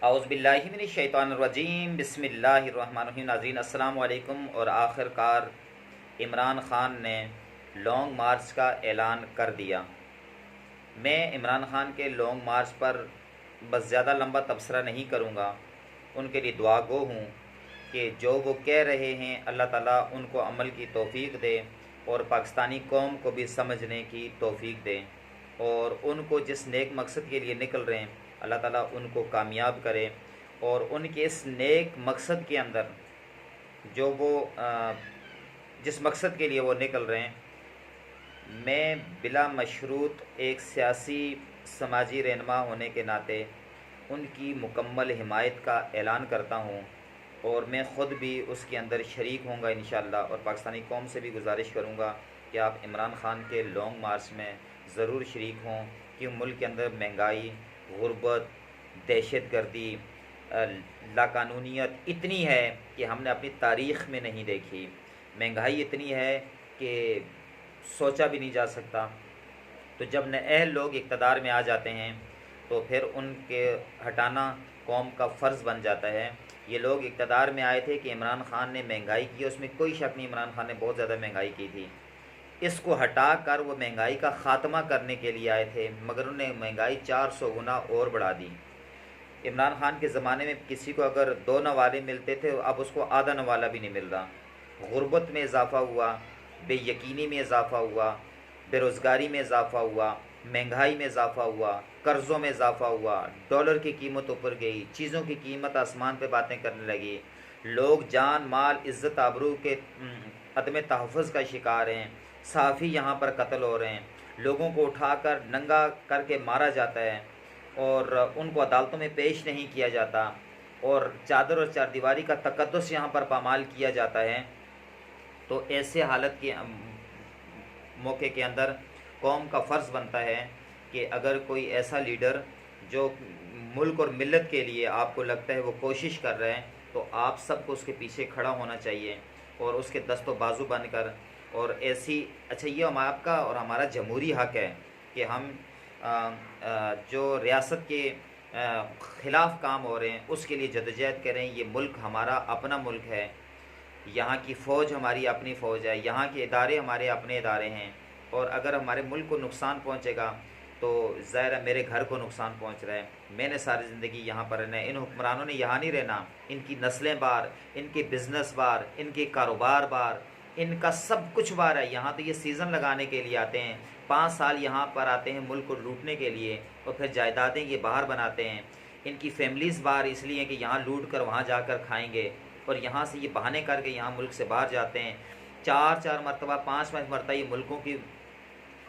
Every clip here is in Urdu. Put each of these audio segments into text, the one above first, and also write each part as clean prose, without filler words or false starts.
اعوذ باللہ من الشیطان الرجیم، بسم اللہ الرحمن الرحیم۔ ناظرین السلام علیکم۔ اور آخر کار عمران خان نے لانگ مارچ کا اعلان کر دیا۔ میں عمران خان کے لانگ مارچ پر بس زیادہ لمبا تبصرہ نہیں کروں گا، ان کے لیے دعا گو ہوں کہ جو وہ کہہ رہے ہیں اللہ تعالیٰ ان کو عمل کی توفیق دے اور پاکستانی قوم کو بھی سمجھنے کی توفیق دے، اور ان کو جس نیک مقصد کے لیے نکل رہے ہیں اللہ تعالیٰ ان کو کامیاب کرے، اور ان کے اس نیک مقصد کے اندر جو وہ جس مقصد کے لیے وہ نکل رہے ہیں، میں بلا مشروط ایک سیاسی سماجی رہنما ہونے کے ناطے ان کی مکمل حمایت کا اعلان کرتا ہوں، اور میں خود بھی اس کے اندر شریک ہوں گا انشاءاللہ، اور پاکستانی قوم سے بھی گزارش کروں گا کہ آپ عمران خان کے لانگ مارچ میں ضرور شریک ہوں، کہ ملک کے اندر مہنگائی، غربت، دہشت گردی، لاقانونیت اتنی ہے کہ ہم نے اپنی تاریخ میں نہیں دیکھی، مہنگائی اتنی ہے کہ سوچا بھی نہیں جا سکتا۔ تو جب نااہل لوگ اقتدار میں آ جاتے ہیں تو پھر ان کے ہٹانا قوم کا فرض بن جاتا ہے۔ یہ لوگ اقتدار میں آئے تھے کہ عمران خان نے مہنگائی کی، اس میں کوئی شک نہیں، عمران خان نے بہت زیادہ مہنگائی کی تھی، اس کو ہٹا کر وہ مہنگائی کا خاتمہ کرنے کے لیے آئے تھے، مگر انہوں نے مہنگائی 400 گنا اور بڑھا دی۔ عمران خان کے زمانے میں کسی کو اگر 2 نوالے ملتے تھے، اب اس کو آدھا نوالا بھی نہیں مل رہا۔ غربت میں اضافہ ہوا، بے یقینی میں اضافہ ہوا، بے روزگاری میں اضافہ ہوا، مہنگائی میں اضافہ ہوا، قرضوں میں اضافہ ہوا، ڈالر کی قیمت اوپر گئی، چیزوں کی قیمت آسمان پہ باتیں کرنے لگی، لوگ جان مال عزت آبرو کے عدم تحفظ کا شکار ہیں، صحافی یہاں پر قتل ہو رہے ہیں، لوگوں کو اٹھا کر ننگا کر کے مارا جاتا ہے اور ان کو عدالتوں میں پیش نہیں کیا جاتا، اور چادر اور چار دیواری کا تقدس یہاں پر پامال کیا جاتا ہے۔ تو ایسے حالت کے موقع کے اندر قوم کا فرض بنتا ہے کہ اگر کوئی ایسا لیڈر جو ملک اور ملت کے لیے آپ کو لگتا ہے وہ کوشش کر رہے ہیں، تو آپ سب کو اس کے پیچھے کھڑا ہونا چاہیے اور اس کے دست و بازو بن کر، اور ایسی یہ آپ کا اور ہمارا جمہوری حق ہے کہ ہم جو ریاست کے خلاف کام ہو رہے ہیں اس کے لیے جدوجہد کریں۔ یہ ملک ہمارا اپنا ملک ہے، یہاں کی فوج ہماری اپنی فوج ہے، یہاں کے ادارے ہمارے اپنے ادارے ہیں، اور اگر ہمارے ملک کو نقصان پہنچے گا تو ظاہر ہے میرے گھر کو نقصان پہنچ رہا ہے، میں نے ساری زندگی یہاں پر رہنا ہے، ان حکمرانوں نے یہاں نہیں رہنا، ان کی نسلیں بار، ان کے بزنس بار، ان کے کاروبار بار، ان کا سب کچھ بار ہے۔ یہاں تو یہ سیزن لگانے کے لیے آتے ہیں، 5 سال یہاں پر آتے ہیں ملک کو لوٹنے کے لیے، اور پھر جائیدادیں یہ باہر بناتے ہیں۔ ان کی فیملیز باہر اس لیے کہ یہاں لوٹ کر وہاں جا کر کھائیں گے، اور یہاں سے یہ بہانے کر کے یہاں ملک سے باہر جاتے ہیں۔ 4 مرتبہ 5 مرتبہ یہ ملکوں کی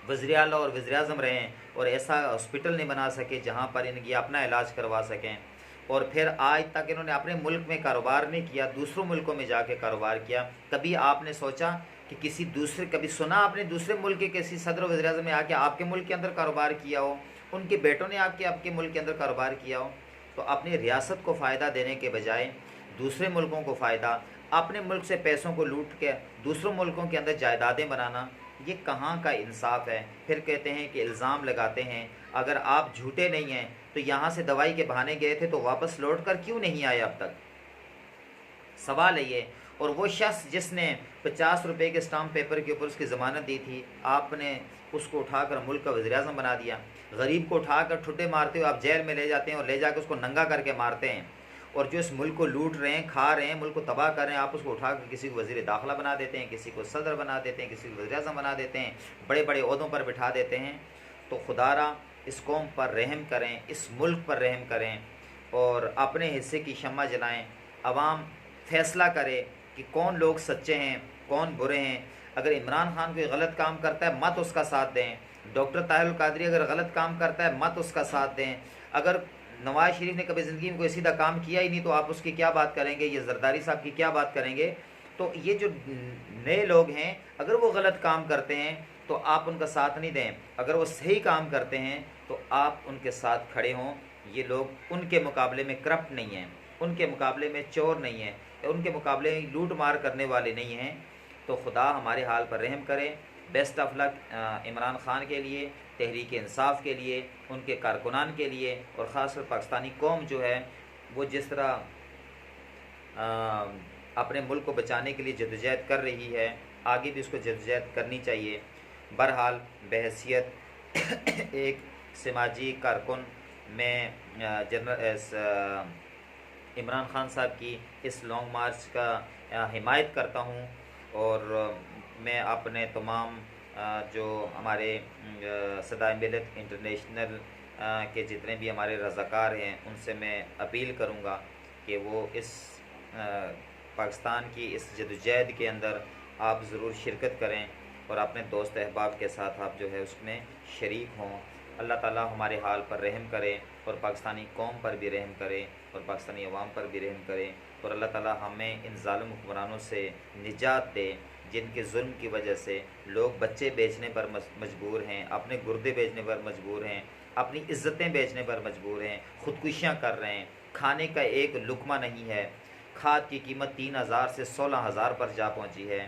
وزیر اعلیٰ اور وزیر اعظم رہے ہیں، اور ایسا ہاسپٹل نہیں بنا سکے جہاں پر ان کی اپنا علاج کروا سکیں، اور پھر آج تک انہوں نے اپنے ملک میں کاروبار نہیں کیا، دوسروں ملکوں میں جا کے کاروبار کیا۔ کبھی آپ نے سوچا کہ کبھی سنا آپ نے دوسرے ملک کے کسی صدر و وزیر اعظم نے آ کے آپ کے ملک کے اندر کاروبار کیا ہو، ان کے بیٹوں نے آپ کے ملک کے اندر کاروبار کیا ہو؟ تو اپنی ریاست کو فائدہ دینے کے بجائے دوسرے ملکوں کو فائدہ، اپنے ملک سے پیسوں کو لوٹ کے دوسروں ملکوں کے اندر جائیدادیں بنانا، یہ کہاں کا انصاف ہے؟ پھر کہتے ہیں کہ الزام لگاتے ہیں اگر آپ جھوٹے نہیں ہیں تو یہاں سے دوائی کے بہانے گئے تھے تو واپس لوٹ کر کیوں نہیں آئے اب تک؟ سوال ہے یہ۔ اور وہ شخص جس نے 50 روپے کے اسٹامپ پیپر کے اوپر اس کی ضمانت دی تھی، آپ نے اس کو اٹھا کر ملک کا وزیر اعظم بنا دیا۔ غریب کو اٹھا کر ٹھٹے مارتے ہوئے آپ جیل میں لے جاتے ہیں اور لے جا کے اس کو ننگا کر کے مارتے ہیں، اور جو اس ملک کو لوٹ رہے ہیں، کھا رہے ہیں، ملک کو تباہ کر رہے ہیں، آپ اس کو اٹھا کر کسی کو وزیر داخلہ بنا دیتے ہیں، کسی کو صدر بنا دیتے ہیں، کسی کو وزیر اعظم بنا دیتے ہیں، بڑے بڑے عہدوں پر بٹھا دیتے ہیں۔ تو خدا را اس قوم پر رحم کریں، اس ملک پر رحم کریں، اور اپنے حصے کی شمع جلائیں۔ عوام فیصلہ کرے کہ کون لوگ سچے ہیں، کون برے ہیں۔ اگر عمران خان کوئی غلط کام کرتا ہے مت اس کا ساتھ دیں، ڈاکٹر طاہر القادری اگر غلط کام کرتا ہے مت اس کا ساتھ دیں۔ اگر نواز شریف نے کبھی زندگی میں کوئی سیدھا کام کیا ہی نہیں تو آپ اس کی کیا بات کریں گے؟ یہ زرداری صاحب کی کیا بات کریں گے؟ تو یہ جو نئے لوگ ہیں اگر وہ غلط کام کرتے ہیں تو آپ ان کا ساتھ نہیں دیں، اگر وہ صحیح کام کرتے ہیں تو آپ ان کے ساتھ کھڑے ہوں۔ یہ لوگ ان کے مقابلے میں کرپٹ نہیں ہیں، ان کے مقابلے میں چور نہیں ہیں، ان کے مقابلے میں لوٹ مار کرنے والے نہیں ہیں۔ تو خدا ہمارے حال پر رحم کرے۔ بیسٹ آف لک عمران خان کے لیے، تحریک انصاف کے لیے، ان کے کارکنان کے لیے، اور خاص کر پاکستانی قوم جو ہے وہ جس طرح اپنے ملک کو بچانے کے لیے جدوجہد کر رہی ہے، آگے بھی اس کو جدوجہد کرنی چاہیے۔ بہرحال بحیثیت ایک سماجی کارکن میں عمران خان صاحب کی اس لانگ مارچ کا حمایت کرتا ہوں، اور میں اپنے تمام جو ہمارے صدائے ملت انٹرنیشنل کے جتنے بھی ہمارے رضاکار ہیں ان سے میں اپیل کروں گا کہ وہ اس پاکستان کی اس جدوجہد کے اندر آپ ضرور شرکت کریں، اور اپنے دوست احباب کے ساتھ آپ جو ہے اس میں شریک ہوں۔ اللہ تعالیٰ ہمارے حال پر رحم کرے، اور پاکستانی قوم پر بھی رحم کرے، اور پاکستانی عوام پر بھی رحم کرے، اور اللہ تعالیٰ ہمیں ان ظالم حکمرانوں سے نجات دے جن کے ظلم کی وجہ سے لوگ بچے بیچنے پر مجبور ہیں، اپنے گردے بیچنے پر مجبور ہیں، اپنی عزتیں بیچنے پر مجبور ہیں، خودکشیاں کر رہے ہیں، کھانے کا ایک لقمہ نہیں ہے، کھاد کی قیمت 3,000 سے 16,000 پر جا پہنچی ہے،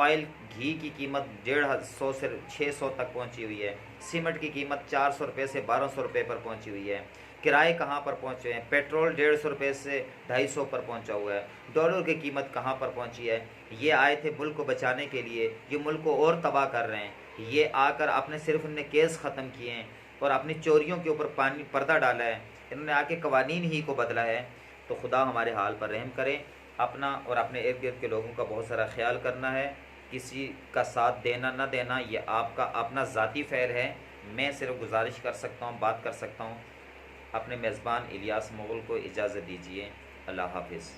آئل گھی کی قیمت 150 سے 600 تک پہنچی ہوئی ہے، سیمنٹ کی قیمت 400 روپے سے 1200 روپے پر پہنچی ہوئی ہے، کرائے کہاں پر پہنچے ہیں، پیٹرول 150 روپے سے 250 پر پہنچا ہوا ہے، ڈالر کی قیمت کہاں پر پہنچی ہے۔ یہ آئے تھے ملک کو بچانے کے لیے، یہ ملک کو اور تباہ کر رہے ہیں، یہ آ کر اپنے صرف انہوں نے کیس ختم کیے ہیں اور اپنی چوریوں کے اوپر پردہ ڈالا ہے، انہوں نے آ کے قوانین ہی کو بدلا ہے۔ تو خدا ہمارے حال پر رحم کرے، اپنا اور اپنے ارد گرد کے لوگوں کا بہت سارا خیال کرنا ہے، کسی کا ساتھ دینا نہ دینا یہ آپ کا اپنا ذاتی فعل ہے، میں صرف گزارش کر سکتا ہوں، بات کر سکتا ہوں۔ اپنے میزبان الیاس مغل کو اجازت دیجیے، اللہ حافظ۔